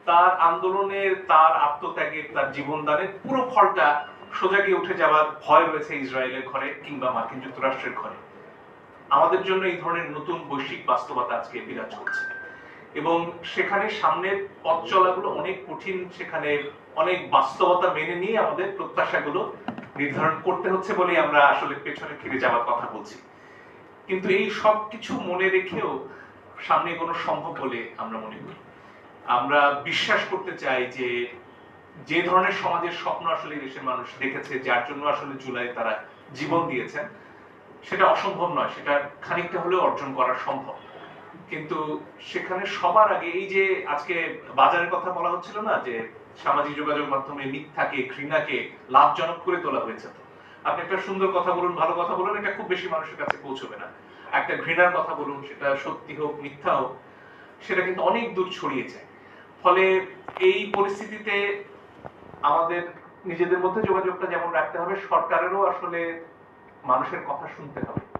তার আন্দোলনের, তার আত্মত্যাগের, তার জীবনদানের পুরো ফলটা সোজা গিয়ে উঠে যাওয়ার ভয় রয়েছে ইসরায়েলের ঘরে কিংবা মার্কিন যুক্তরাষ্ট্রের ঘরে। আমাদের জন্য এই ধরনের নতুন বৈশ্বিক বাস্তবতা আজকে বিরাজ করছে এবং সেখানে সামনের পথ চলাগুলো অনেক কঠিন। সেখানে অনেক বাস্তবতা মেনে নিয়ে আমাদের প্রত্যাশাগুলো নির্ধারণ করতে হচ্ছে বলেই আমরা আসলে পেছনে ফিরে যাওয়ার কথা বলছি। কিন্তু এই সব কিছু মনে রেখেও সামনে কোনো সম্ভব বলে আমরা মনে করি। আমরা বিশ্বাস করতে চাই যে যে ধরনের সমাজের স্বপ্ন আসলে দেশের মানুষ দেখেছে, যার জন্য আসলে জুলাই তারা জীবন দিয়েছেন, সেটা অসম্ভব নয়, সেটা খানিকটা হলেও অর্জন করা সম্ভব। কিন্তু সেখানে সবার আগে এই যে আজকে বাজারের কথা বলা হচ্ছিল না, যে সামাজিক যোগাযোগ মাধ্যমে মিথ্যাকে, ঘৃণাকে লাভজনক করে তোলা হয়েছে। তো আপনি একটা সুন্দর কথা বলুন, ভালো কথা বলুন, এটা খুব বেশি মানুষের কাছে পৌঁছবে না। একটা ঘৃণার কথা বলুন, সেটা সত্যি হোক মিথ্যা হোক, সেটা কিন্তু অনেক দূর ছড়িয়ে যায়। ফলে এই পরিস্থিতিতে আমাদের নিজেদের মধ্যে যোগাযোগটা যেমন রাখতে হবে, সরকারেরও আসলে মানুষের কথা শুনতে হবে।